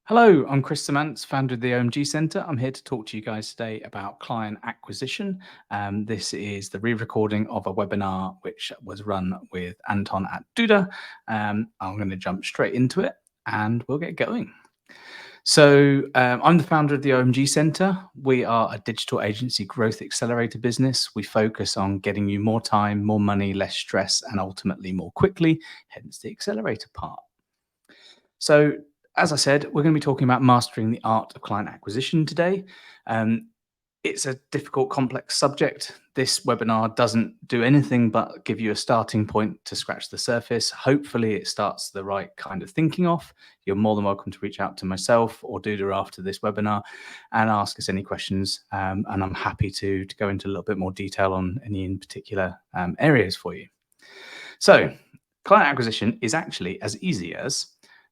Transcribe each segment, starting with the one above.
Hello, I'm Chris Samantz, founder of the OMG Centre. I'm here to talk to you guys today about client acquisition. This is the re-recording of a webinar which was run with Anton at Duda. I'm going to jump straight into it and we'll get going. So I'm the founder of the OMG Centre. We are a digital agency growth accelerator business. We focus on getting you more time, more money, less stress, and ultimately more quickly, hence the accelerator part. So, as I said, we're going to be talking about mastering the art of client acquisition today. It's a difficult, complex subject. This webinar doesn't do anything but give you a starting point to scratch the surface. Hopefully, it starts the right kind of thinking off. You're more than welcome to reach out to myself or Duda after this webinar and ask us any questions. And I'm happy to go into a little bit more detail on any in particular areas for you. So, client acquisition is actually as easy as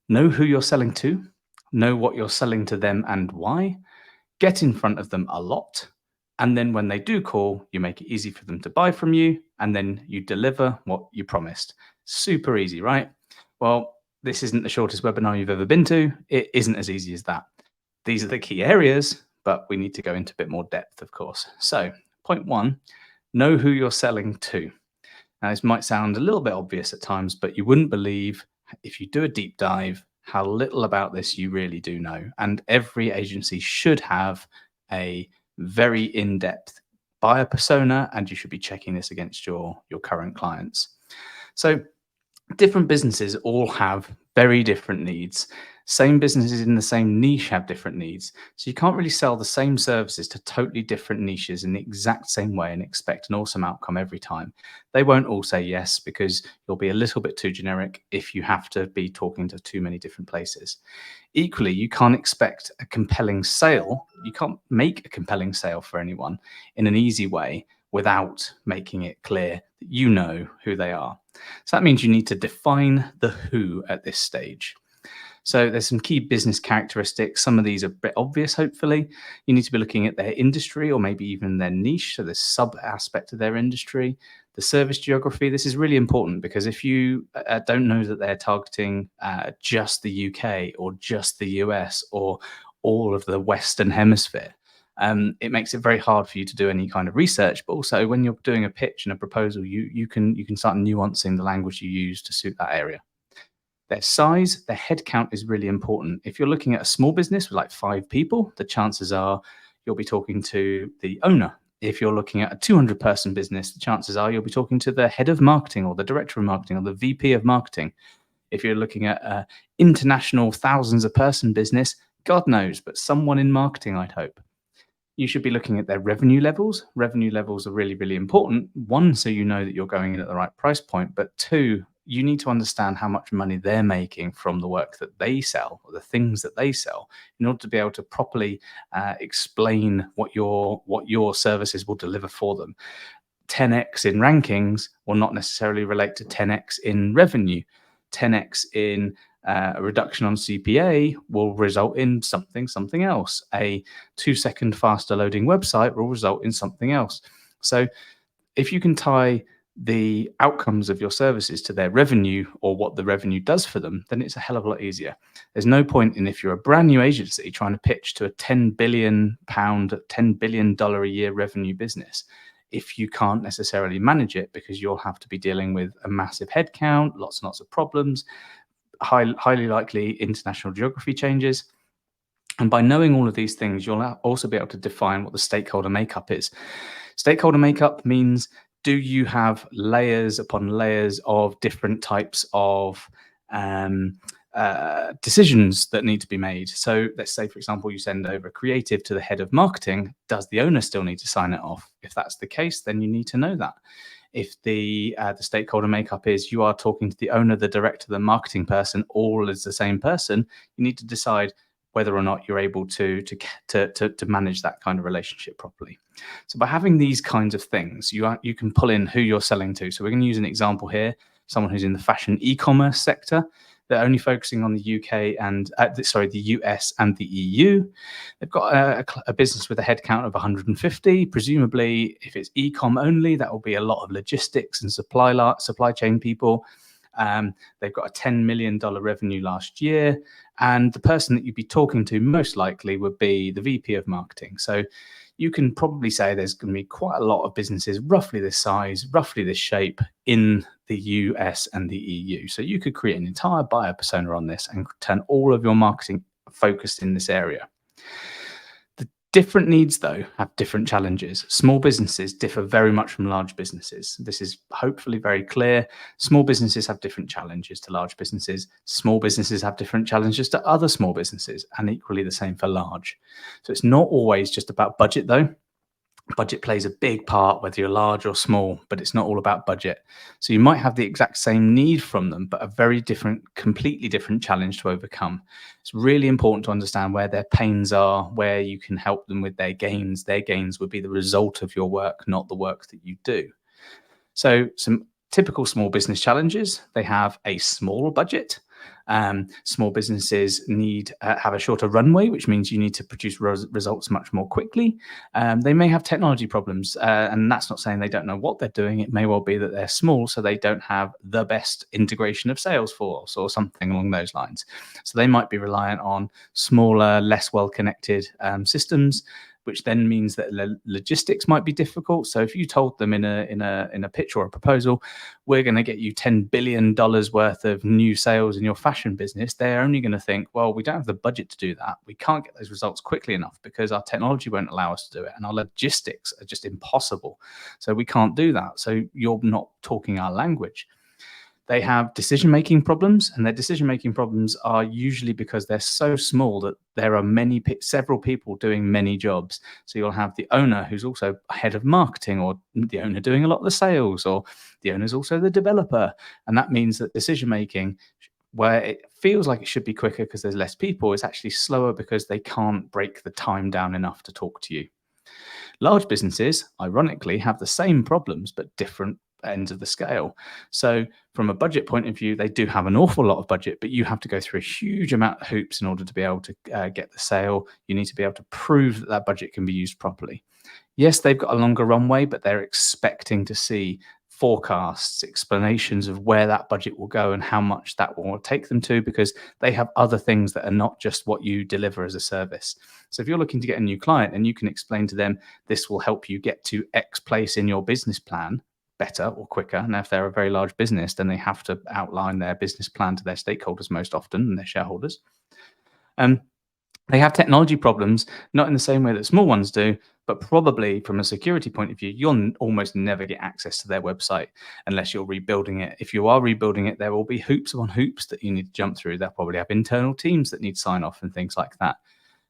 know who you're selling to, know what you're selling to them and why, get in front of them a lot, and then when they do call, you make it easy for them to buy from you, and then you deliver what you promised. Super easy, right? Well, this isn't the shortest webinar you've ever been to. It isn't as easy as that. These are the key areas, but we need to go into a bit more depth, of course. So, point one, know who you're selling to. Now, this might sound a little bit obvious at times, but you wouldn't believe if you do a deep dive how little about this you really do know. And every agency should have a very in-depth buyer persona, and you should be checking this against your current clients. So different businesses all have very different needs. Same businesses in the same niche have different needs. So you can't really sell the same services to totally different niches in the exact same way and expect an awesome outcome every time. They won't all say yes because you'll be a little bit too generic if you have to be talking to too many different places. Equally, you can't expect a compelling sale. You can't make a compelling sale for anyone in an easy way without making it clear that you know who they are. So that means you need to define the who at this stage. So there's some key business characteristics. Some of these are a bit obvious, hopefully. You need to be looking at their industry or maybe even their niche, so the sub aspect of their industry, the service geography. This is really important because if you don't know that they're targeting just the UK or just the US or all of the Western Hemisphere, it makes it very hard for you to do any kind of research. But also, when you're doing a pitch and a proposal, you can start nuancing the language you use to suit that area. Their size, their headcount is really important. If you're looking at a small business with like 5 people, the chances are you'll be talking to the owner. If you're looking at a 200-person business, the chances are you'll be talking to the head of marketing or the director of marketing or the VP of marketing. If you're looking at an international thousands of person business, God knows, but someone in marketing, I'd hope. You should be looking at their revenue levels. Revenue levels are really, really important. One, so you know that you're going in at the right price point, but two, you need to understand how much money they're making from the work that they sell or the things that they sell in order to be able to properly explain what your services will deliver for them. 10x in rankings will not necessarily relate to 10x in revenue. 10x in a reduction on CPA will result in something else. A 2-second faster loading website will result in something else. So if you can tie the outcomes of your services to their revenue or what the revenue does for them, then it's a hell of a lot easier. There's no point in, if you're a brand new agency trying to pitch to a £10 billion, $10 billion a year revenue business, if you can't necessarily manage it, because you'll have to be dealing with a massive headcount, lots and lots of problems, highly likely international geography changes. And by knowing all of these things, you'll also be able to define what the stakeholder makeup is. Stakeholder makeup means, do you have layers upon layers of different types of decisions that need to be made? So let's say, for example, you send over a creative to the head of marketing. Does the owner still need to sign it off? If that's the case, then you need to know that. If the stakeholder makeup is you are talking to the owner, the director, the marketing person, all as the same person, you need to decide whether or not you're able to manage that kind of relationship properly. So by having these kinds of things, you can pull in who you're selling to. So we're going to use an example here, someone who's in the fashion e-commerce sector. They're only focusing on the UK and the US and the EU. They've got a business with a headcount of 150. Presumably, if it's e-com only, that will be a lot of logistics and supply chain people. They've got a $10 million revenue last year. And the person that you'd be talking to most likely would be the VP of marketing. So you can probably say there's going to be quite a lot of businesses roughly this size, roughly this shape in the US and the EU. So you could create an entire buyer persona on this and turn all of your marketing focused in this area. The different needs, though, have different challenges. Small businesses differ very much from large businesses. This is hopefully very clear. Small businesses have different challenges to large businesses. Small businesses have different challenges to other small businesses, and equally the same for large. So it's not always just about budget, though. Budget plays a big part, whether you're large or small, but it's not all about budget. So you might have the exact same need from them, but a very different, completely different challenge to overcome. It's really important to understand where their pains are, where you can help them with their gains. Their gains would be the result of your work, not the work that you do. So some typical small business challenges: they have a small budget. Small businesses have a shorter runway, which means you need to produce results much more quickly. They may have technology problems, and that's not saying they don't know what they're doing. It may well be that they're small, so they don't have the best integration of Salesforce or something along those lines. So they might be reliant on smaller, less well-connected systems, which then means that logistics might be difficult. So if you told them in a pitch or a proposal, we're going to get you $10 billion worth of new sales in your fashion business, they're only going to think, well, we don't have the budget to do that. We can't get those results quickly enough because our technology won't allow us to do it, and our logistics are just impossible. So we can't do that. So you're not talking our language. They have decision-making problems, and their decision-making problems are usually because they're so small that there are several people doing many jobs. So you'll have the owner who's also head of marketing, or the owner doing a lot of the sales, or the owner's also the developer. And that means that decision-making, where it feels like it should be quicker because there's less people, is actually slower because they can't break the time down enough to talk to you. Large businesses, ironically, have the same problems, but different ends of the scale. So from a budget point of view, they do have an awful lot of budget, but you have to go through a huge amount of hoops in order to be able to get the sale. You need to be able to prove that that budget can be used properly. Yes, they've got a longer runway, but they're expecting to see forecasts, explanations of where that budget will go and how much that will take them to, because they have other things that are not just what you deliver as a service. So if you're looking to get a new client and you can explain to them, this will help you get to X place in your business plan better or quicker. Now, if they're a very large business, then they have to outline their business plan to their stakeholders most often, and their shareholders. They have technology problems, not in the same way that small ones do, but probably from a security point of view, you'll almost never get access to their website unless you're rebuilding it. If you are rebuilding it, there will be hoops upon hoops that you need to jump through. They'll probably have internal teams that need sign off and things like that.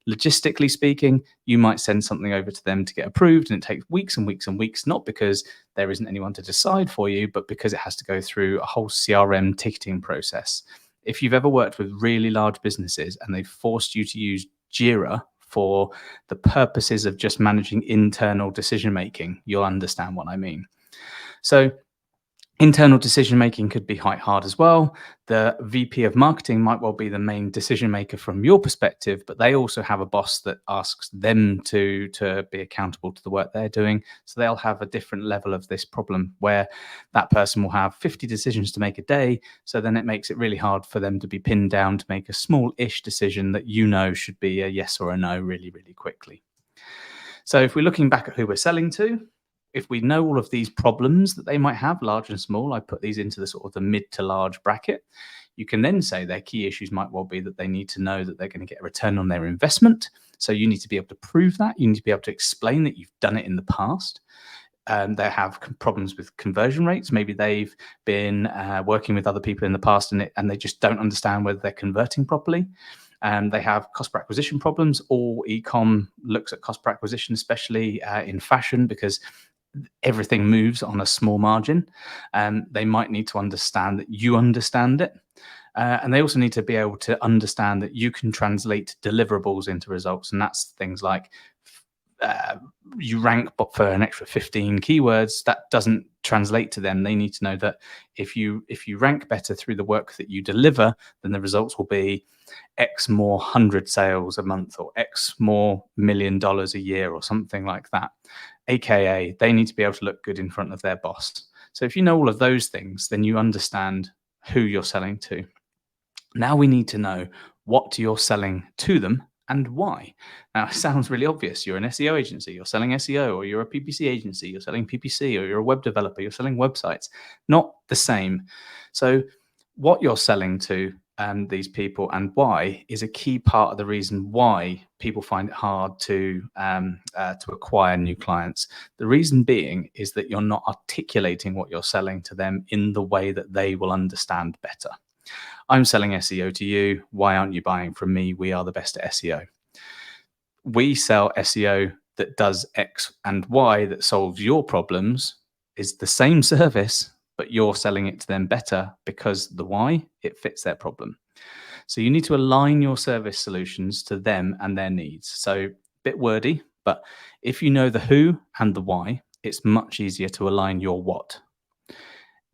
Logistically speaking, you might send something over to them to get approved, and it takes weeks and weeks and weeks, not because there isn't anyone to decide for you, but because it has to go through a whole CRM ticketing process. If you've ever worked with really large businesses and they've forced you to use Jira for the purposes of just managing internal decision making, you'll understand what I mean. So internal decision making could be quite hard as well. The VP of marketing might well be the main decision maker from your perspective, but they also have a boss that asks them to be accountable to the work they're doing. So they'll have a different level of this problem where that person will have 50 decisions to make a day. So then it makes it really hard for them to be pinned down to make a small-ish decision that should be a yes or a no really, really quickly. So if we're looking back at who we're selling to, if we know all of these problems that they might have, large and small, I put these into the sort of the mid to large bracket. You can then say their key issues might well be that they need to know that they're going to get a return on their investment. So you need to be able to prove that. You need to be able to explain that you've done it in the past. They have problems with conversion rates. Maybe they've been working with other people in the past and they just don't understand whether they're converting properly. They have cost per acquisition problems. All e-com looks at cost per acquisition, especially in fashion, because everything moves on a small margin. They might need to understand that you understand it. And they also need to be able to understand that you can translate deliverables into results. And that's things like you rank for an extra 15 keywords. That doesn't translate to them. They need to know that if you rank better through the work that you deliver, then the results will be X more 100 sales a month, or X more $1 million a year, or something like that. AKA, they need to be able to look good in front of their boss. So if you know all of those things, then you understand who you're selling to. Now we need to know what you're selling to them and why. Now, it sounds really obvious. You're an SEO agency, you're selling SEO, or you're a PPC agency, you're selling PPC, or you're a web developer, you're selling websites. Not the same. So, what you're selling to these people and why is a key part of the reason why people find it hard to acquire new clients. The reason being is that you're not articulating what you're selling to them in the way that they will understand better. I'm selling SEO to you. Why aren't you buying from me? We are the best at SEO. We sell SEO that does X and Y that solves your problems, is the same service, but you're selling it to them better because the why, it fits their problem. So you need to align your service solutions to them and their needs. So a bit wordy, but if you know the who and the why, it's much easier to align your what.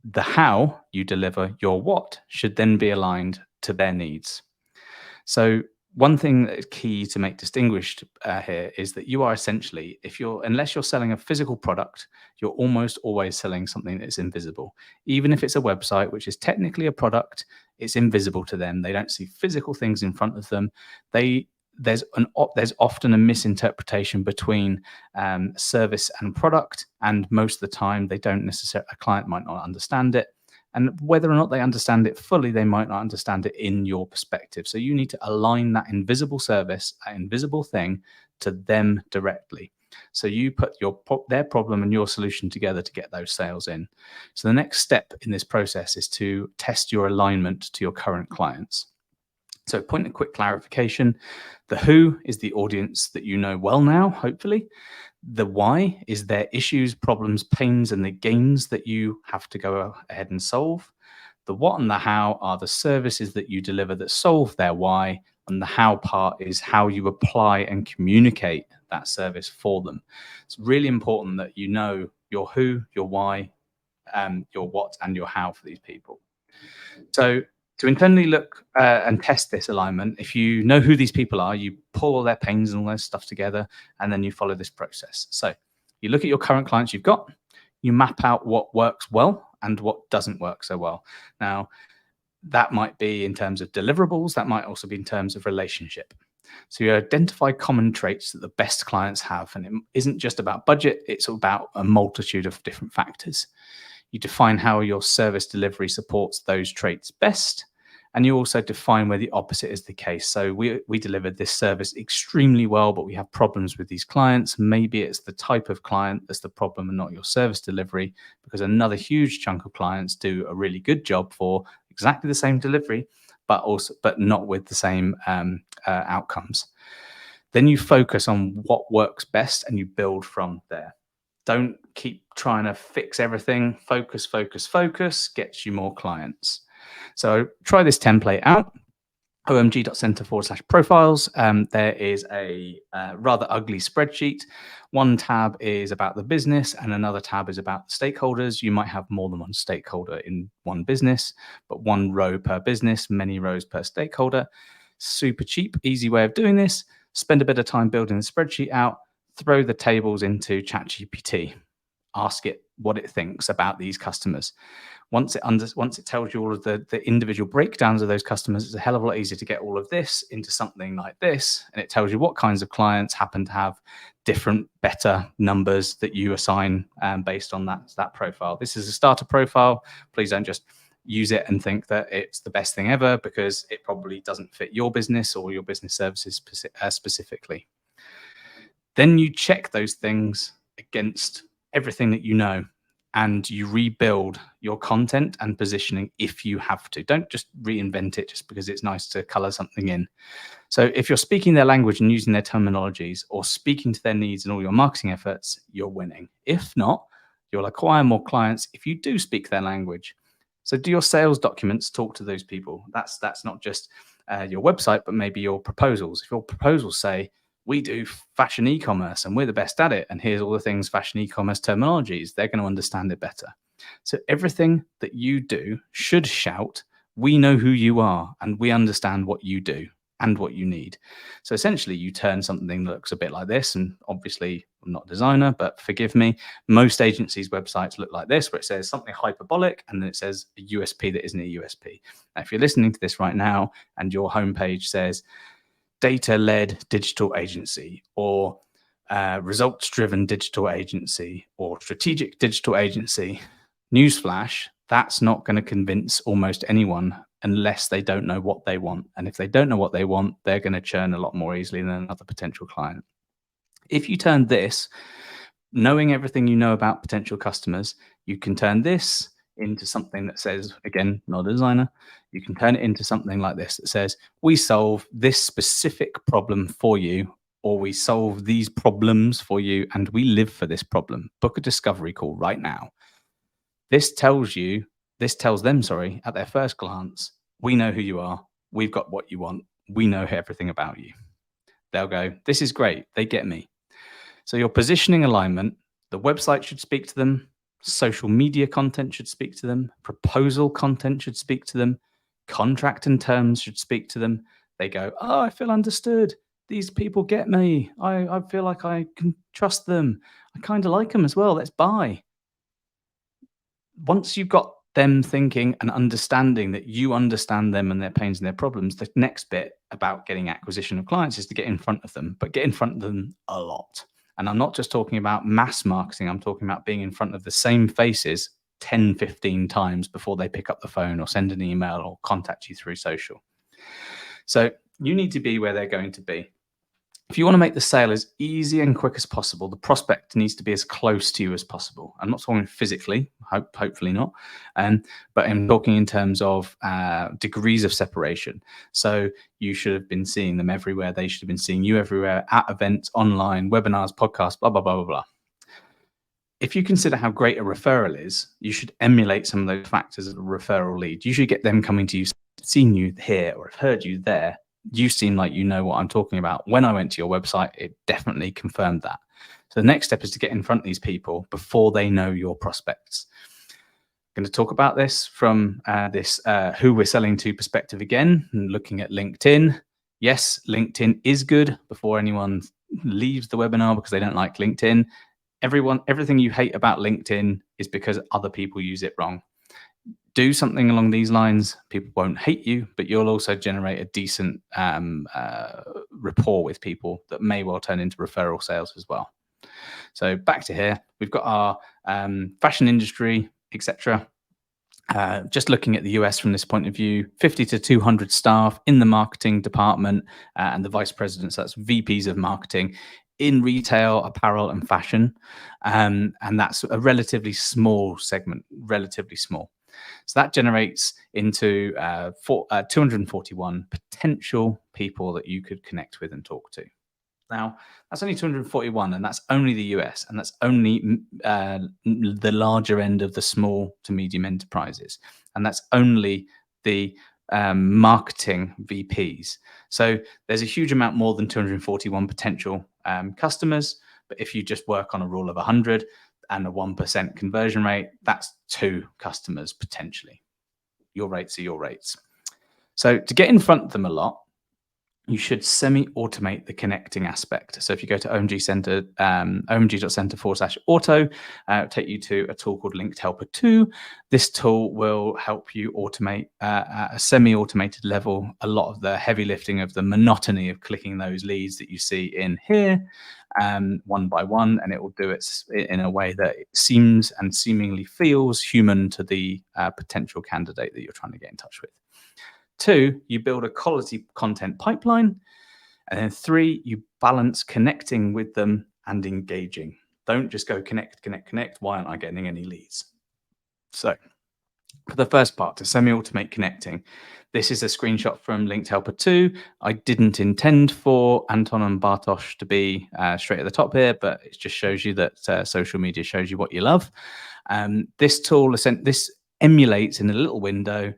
The how you deliver your what should then be aligned to their needs. So one thing that is key to make distinguished here is that you are essentially, unless you're selling a physical product, you're almost always selling something that's invisible. Even if it's a website, which is technically a product, it's invisible to them. They don't see physical things in front of them. There's often a misinterpretation between service and product, and most of the time a client might not understand it. And whether or not they understand it fully, they might not understand it in your perspective. So you need to align that invisible service, that invisible thing, to them directly. So you put their problem and your solution together to get those sales in. So the next step in this process is to test your alignment to your current clients. So point of quick clarification, the who is the audience that you know well now, hopefully. The why is their issues, problems, pains, and the gains that you have to go ahead and solve. The what and the how are the services that you deliver that solve their why. And the how part is how you apply and communicate that service for them. It's really important that you know your who, your why, your what, and your how for these people. So to internally look and test this alignment, if you know who these people are, you pull all their pains and all their stuff together, and then you follow this process. So you look at your current clients you've got, you map out what works well and what doesn't work so well. Now, that might be in terms of deliverables, that might also be in terms of relationship. So you identify common traits that the best clients have, and it isn't just about budget, it's about a multitude of different factors. You define how your service delivery supports those traits best. And you also define where the opposite is the case. So we delivered this service extremely well, but we have problems with these clients. Maybe it's the type of client that's the problem and not your service delivery, because another huge chunk of clients do a really good job for exactly the same delivery, but not with the same outcomes. Then you focus on what works best and you build from there. Don't keep trying to fix everything. Focus, focus, focus gets you more clients. So try this template out, omg.center/profiles. There is a rather ugly spreadsheet. One tab is about the business and another tab is about the stakeholders. You might have more than one stakeholder in one business, but one row per business, many rows per stakeholder. Super cheap, easy way of doing this. Spend a bit of time building the spreadsheet out, throw the tables into ChatGPT. Ask it what it thinks about these customers. Once it tells you all of the individual breakdowns of those customers, it's a hell of a lot easier to get all of this into something like this. And it tells you what kinds of clients happen to have different, better numbers that you assign based on that profile. This is a starter profile. Please don't just use it and think that it's the best thing ever, because it probably doesn't fit your business or your business services specifically. Then you check those things against everything that you know, and you rebuild your content and positioning if you have to. Don't just reinvent it just because it's nice to color something in. So if you're speaking their language and using their terminologies or speaking to their needs in all your marketing efforts, you're winning. If not, you'll acquire more clients if you do speak their language. So do your sales documents talk to those people? That's not just your website, but maybe your proposals. If your proposals say, we do fashion e-commerce and we're the best at it, and here's all the things fashion e-commerce terminologies, they're going to understand it better. So everything that you do should shout, we know who you are and we understand what you do. and what you need. So essentially, you turn something that looks a bit like this, and obviously, I'm not a designer, but forgive me, most agencies' websites look like this, where it says something hyperbolic and then it says a USP that isn't a USP. Now, if you're listening to this right now and your homepage says data-led digital agency, or results-driven digital agency, or strategic digital agency, newsflash, that's not going to convince almost anyone unless they don't know what they want. And if they don't know what they want, they're going to churn a lot more easily than another potential client. If you turn this, knowing everything you know about potential customers, you can turn this into something that says, again, not a designer, you can turn it into something like this that says, we solve this specific problem for you, or we solve these problems for you, and we live for this problem. Book a discovery call right now. This tells them, sorry, at their first glance, we know who you are, we've got what you want, we know everything about you. They'll go, this is great, they get me. So your positioning alignment, the website should speak to them, social media content should speak to them, proposal content should speak to them, contract and terms should speak to them. They go, oh, I feel understood. These people get me. I feel like I can trust them. I kind of like them as well. Let's buy. Once you've got them thinking and understanding that you understand them and their pains and their problems, the next bit about getting acquisition of clients is to get in front of them, but get in front of them a lot. And I'm not just talking about mass marketing. I'm talking about being in front of the same faces 10, 15 times before they pick up the phone or send an email or contact you through social. So you need to be where they're going to be. If you want to make the sale as easy and quick as possible, the prospect needs to be as close to you as possible. I'm not talking physically, hopefully not, but I'm talking in terms of degrees of separation. So you should have been seeing them everywhere. They should have been seeing you everywhere, at events, online, webinars, podcasts, blah, blah, blah, blah, blah. If you consider how great a referral is, you should emulate some of those factors of a referral lead. You should get them coming to you, seen you here, or have heard you there. You seem like you know what I'm talking about. When I went to your website, it definitely confirmed that. So the next step is to get in front of these people before they know your prospects. I'm going to talk about this from this who we're selling to perspective again, and looking at LinkedIn. Yes, LinkedIn is good before anyone leaves the webinar because they don't like LinkedIn. Everything you hate about LinkedIn is because other people use it wrong. Do something along these lines, people won't hate you, but you'll also generate a decent rapport with people that may well turn into referral sales as well. So back to here, we've got our fashion industry, etc. Just looking at the US from this point of view, 50 to 200 staff in the marketing department and the vice presidents, that's VPs of marketing in retail, apparel and fashion. And that's a relatively small segment, relatively small. So that generates into 241 potential people that you could connect with and talk to. Now, that's only 241, and that's only the US, and that's only the larger end of the small to medium enterprises, and that's only the marketing VPs. So there's a huge amount more than 241 potential customers, but if you just work on a rule of 100, and a 1% conversion rate, that's 2 customers potentially. Your rates are your rates. So to get in front of them a lot, you should semi-automate the connecting aspect. So if you go to OMG Center, omg.center/auto, it'll take you to a tool called Linked Helper 2. This tool will help you automate at a semi-automated level a lot of the heavy lifting of the monotony of clicking those leads that you see in here, one by one, and it will do it in a way that it seems and seemingly feels human to the potential candidate that you're trying to get in touch with. 2, you build a quality content pipeline. And then 3, you balance connecting with them and engaging. Don't just go connect. Why aren't I getting any leads? So for the first part, to semi-automate connecting, this is a screenshot from Linked Helper 2. I didn't intend for Anton and Bartosz to be straight at the top here, but it just shows you that social media shows you what you love. This tool, this emulates in a little window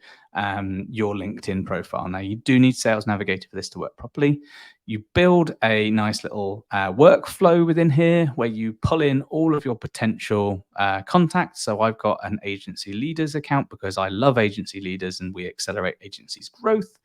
your LinkedIn profile. Now, you do need Sales Navigator for this to work properly. You build a nice little workflow within here where you pull in all of your potential contacts. So I've got an agency leaders account because I love agency leaders and we accelerate agencies' growth.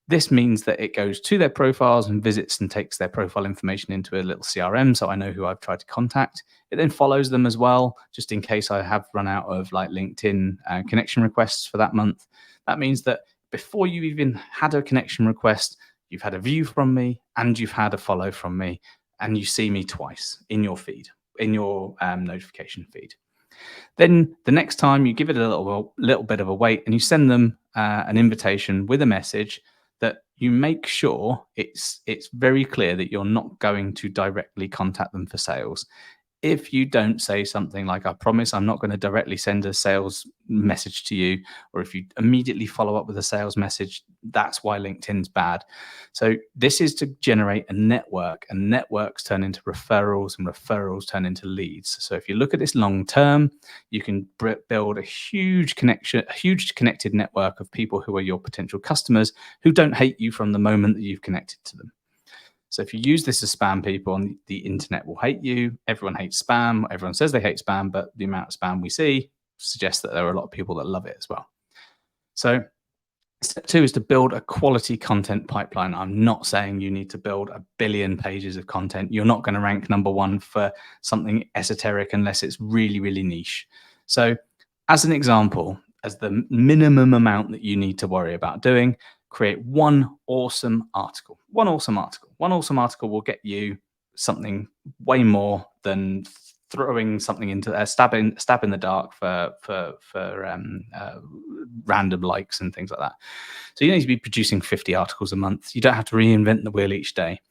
This means that it goes to their profiles and visits and takes their profile information into a little CRM, so I know who I've tried to contact. It then follows them as well, just in case I have run out of like LinkedIn connection requests for that month. That means that before you even had a connection request, you've had a view from me and you've had a follow from me, and you see me twice in your feed, in your notification feed. Then the next time you give it a little bit of a wait and you send them an invitation with a message that you make sure it's very clear that you're not going to directly contact them for sales. If you don't say something like, I promise I'm not going to directly send a sales message to you, or if you immediately follow up with a sales message, that's why LinkedIn's bad. So this is to generate a network, and networks turn into referrals, and referrals turn into leads. So if you look at this long term, you can build a huge connection, a huge connected network of people who are your potential customers who don't hate you from the moment that you've connected to them. So if you use this as spam people, and the internet will hate you. Everyone hates spam. Everyone says they hate spam, but the amount of spam we see suggests that there are a lot of people that love it as well. So step 2 is to build a quality content pipeline. I'm not saying you need to build a billion pages of content. You're not going to rank number 1 for something esoteric unless it's really, really niche. So as an example, as the minimum amount that you need to worry about doing, create one awesome article. One awesome article. One awesome article will get you something way more than throwing something into stab in the dark for random likes and things like that. So you need to be producing 50 articles a month. You don't have to reinvent the wheel each day.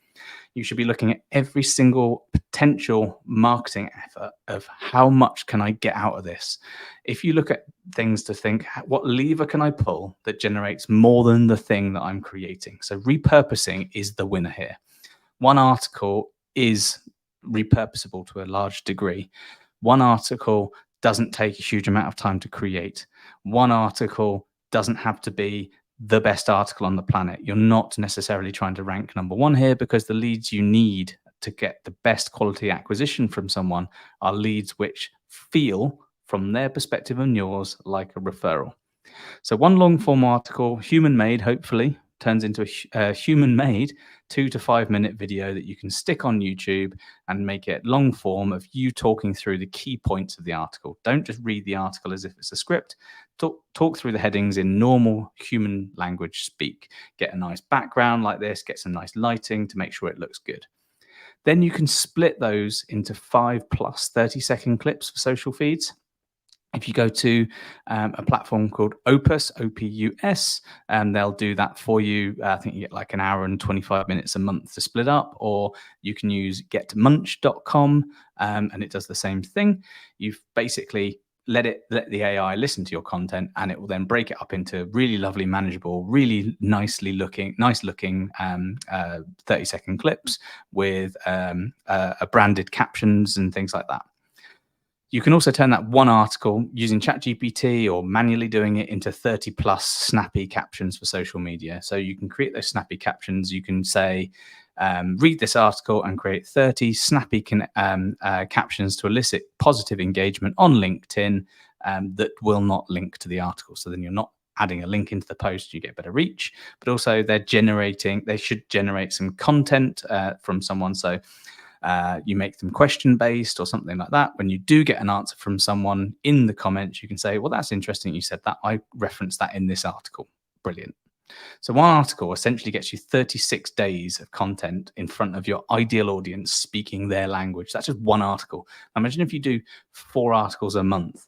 You should be looking at every single potential marketing effort of how much can I get out of this. If you look at things to think, what lever can I pull that generates more than the thing that I'm creating? So repurposing is the winner here. One article is repurposable to a large degree. One article doesn't take a huge amount of time to create. One article doesn't have to be the best article on the planet. You're not necessarily trying to rank number 1 here, because the leads you need to get the best quality acquisition from someone are leads which feel, from their perspective and yours, like a referral. So one long form article, human made, hopefully, turns into a human made 2 to 5 minute video that you can stick on YouTube and make it long form of you talking through the key points of the article. Don't just read the article as if it's a script. Talk through the headings in normal human language speak. Get a nice background like this, get some nice lighting to make sure it looks good. Then you can split those into 5 plus 30-second clips for social feeds. If you go to a platform called Opus, OPUS, they'll do that for you. I think you get like an hour and 25 minutes a month to split up, or you can use getmunch.com, and it does the same thing. You've basically let the AI listen to your content, and it will then break it up into really lovely, manageable, really nice looking 30-second clips with branded captions and things like that. You can also turn that one article using ChatGPT or manually doing it into 30 plus snappy captions for social media. So you can create those snappy captions. You can say, read this article and create 30 snappy captions to elicit positive engagement on LinkedIn that will not link to the article. So then you're not adding a link into the post, you get better reach, but also they should generate some content from someone. So you make them question-based or something like that. When you do get an answer from someone in the comments, you can say, well, that's interesting you said that. I referenced that in this article. Brilliant. So one article essentially gets you 36 days of content in front of your ideal audience speaking their language. That's just one article. Imagine if you do 4 articles a month.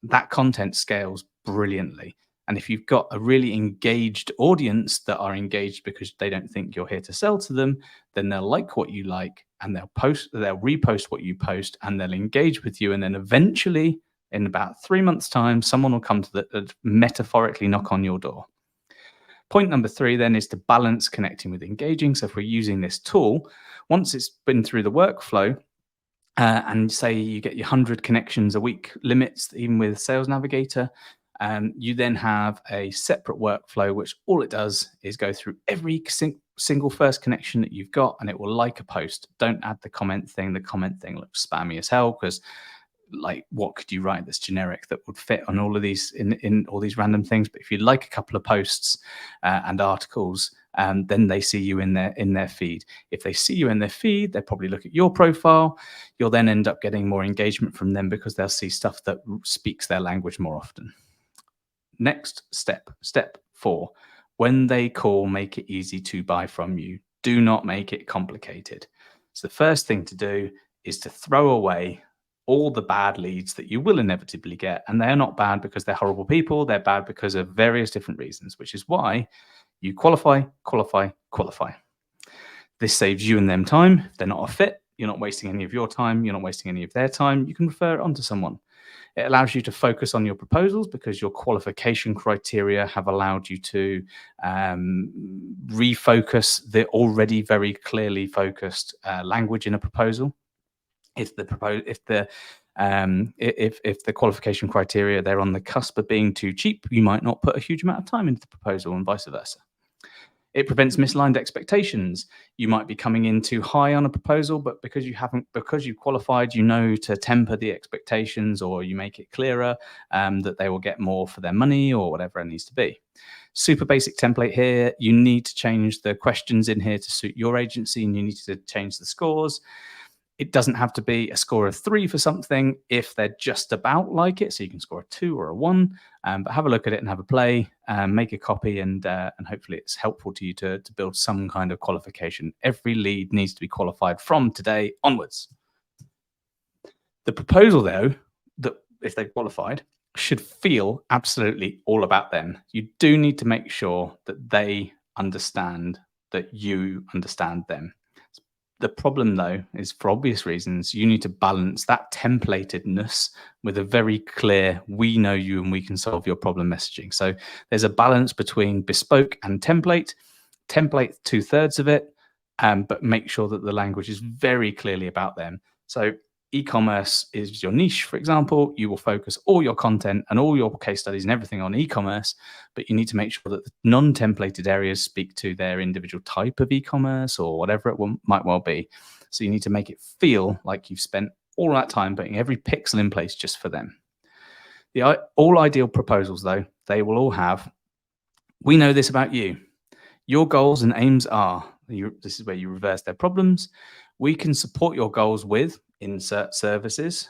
That content scales brilliantly. And if you've got a really engaged audience that are engaged because they don't think you're here to sell to them, then they'll like what you like, and they'll repost what you post, and they'll engage with you. And then eventually, in about 3 months' time, someone will come to metaphorically knock on your door. Point number 3 then is to balance connecting with engaging. So if we're using this tool, once it's been through the workflow, and say you get your 100 connections a week limits, even with Sales Navigator, you then have a separate workflow, which all it does is go through every single first connection that you've got, and it will like a post. Don't add the comment thing. The comment thing looks spammy as hell, because like, what could you write that's generic that would fit on all of these in all these random things? But if you like a couple of posts and articles then they see you in their feed. If they see you in their feed, they probably look at your profile. You'll then end up getting more engagement from them because they'll see stuff that speaks their language more often. Next step 4. When they call, make it easy to buy from you. Do not make it complicated. So the first thing to do is to throw away all the bad leads that you will inevitably get. And they're not bad because they're horrible people. They're bad because of various different reasons, which is why you qualify. This saves you and them time. If they're not a fit, you're not wasting any of your time. You're not wasting any of their time. You can refer it on to someone. It allows you to focus on your proposals because your qualification criteria have allowed you to refocus the already very clearly focused language in a proposal. If the qualification criteria, they're on the cusp of being too cheap, you might not put a huge amount of time into the proposal, and vice versa. It prevents misaligned expectations. You might be coming in too high on a proposal, but because you've qualified, you know to temper the expectations, or you make it clearer that they will get more for their money or whatever it needs to be. Super basic template here. You need to change the questions in here to suit your agency, and you need to change the scores. It doesn't have to be a score of 3 for something if they're just about like it. So you can score a 2 or a 1, but have a look at it and have a play, make a copy, and hopefully it's helpful to you to build some kind of qualification. Every lead needs to be qualified from today onwards. The proposal, though, that if they've qualified, should feel absolutely all about them. You do need to make sure that they understand that you understand them. The problem, though, is for obvious reasons, you need to balance that templatedness with a very clear, we know you and we can solve your problem messaging. So there's a balance between bespoke and template. Template 2/3 of it, but make sure that the language is very clearly about them. So e-commerce is your niche, for example. You will focus all your content and all your case studies and everything on e-commerce, but you need to make sure that the non-templated areas speak to their individual type of e-commerce or whatever it might well be. So you need to make it feel like you've spent all that time putting every pixel in place just for them. All ideal proposals, though, they will all have, we know this about you. Your goals and aims are, this is where you reverse their problems. We can support your goals with insert services.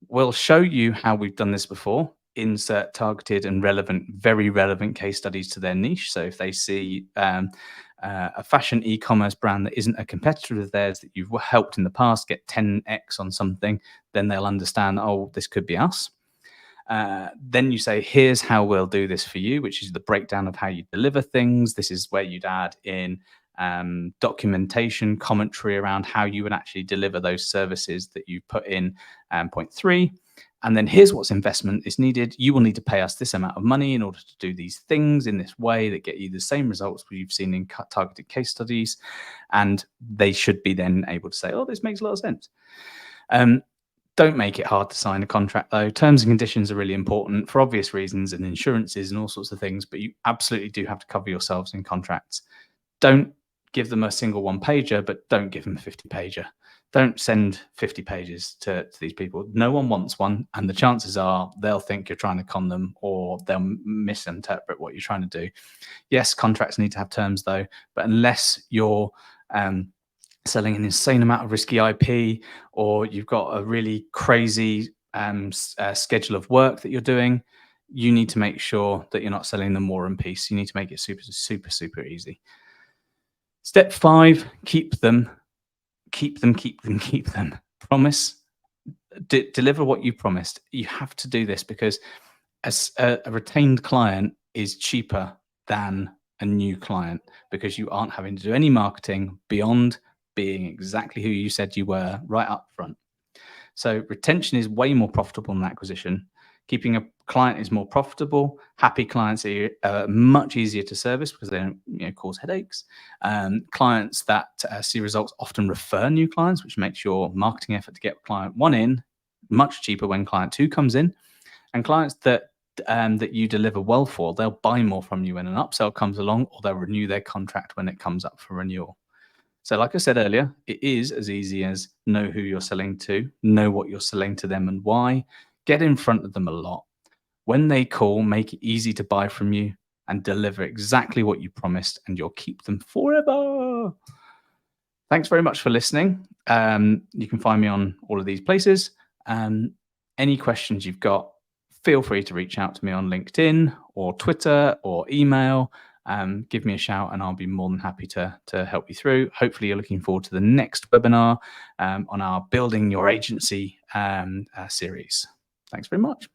We'll show you how we've done this before. Insert targeted and relevant, very relevant case studies to their niche. So if they see a fashion e-commerce brand that isn't a competitor of theirs that you've helped in the past get 10x on something, then they'll understand, oh, this could be us. Then you say, here's how we'll do this for you, which is the breakdown of how you deliver things. This is where you'd add in documentation, commentary around how you would actually deliver those services that you put in point 3. And then here's what's investment is needed. You will need to pay us this amount of money in order to do these things in this way that get you the same results you've seen in targeted case studies. And they should be then able to say, oh, this makes a lot of sense. Don't make it hard to sign a contract, though. Terms and conditions are really important for obvious reasons, and insurances and all sorts of things, but you absolutely do have to cover yourselves in contracts. Don't give them a single one-pager, but don't give them a 50-pager. Don't send 50 pages to these people. No one wants one, and the chances are they'll think you're trying to con them, or they'll misinterpret what you're trying to do. Yes, contracts need to have terms, though, but unless you're selling an insane amount of risky IP, or you've got a really crazy schedule of work that you're doing, you need to make sure that you're not selling them War and Peace. You need to make it super, super, super easy. Step 5, keep them. Promise, deliver what you promised. You have to do this because as a retained client is cheaper than a new client because you aren't having to do any marketing beyond being exactly who you said you were right up front. So retention is way more profitable than acquisition. Keeping a client is more profitable. Happy clients are much easier to service because they don't cause headaches. Clients that see results often refer new clients, which makes your marketing effort to get client 1 in much cheaper when client 2 comes in. And clients that you deliver well for, they'll buy more from you when an upsell comes along, or they'll renew their contract when it comes up for renewal. So like I said earlier, it is as easy as know who you're selling to, know what you're selling to them and why, get in front of them a lot. When they call, make it easy to buy from you, and deliver exactly what you promised, and you'll keep them forever. Thanks very much for listening. You can find me on all of these places. Any questions you've got, feel free to reach out to me on LinkedIn or Twitter or email. Give me a shout and I'll be more than happy to help you through. Hopefully you're looking forward to the next webinar on our Building Your Agency series. Thanks very much.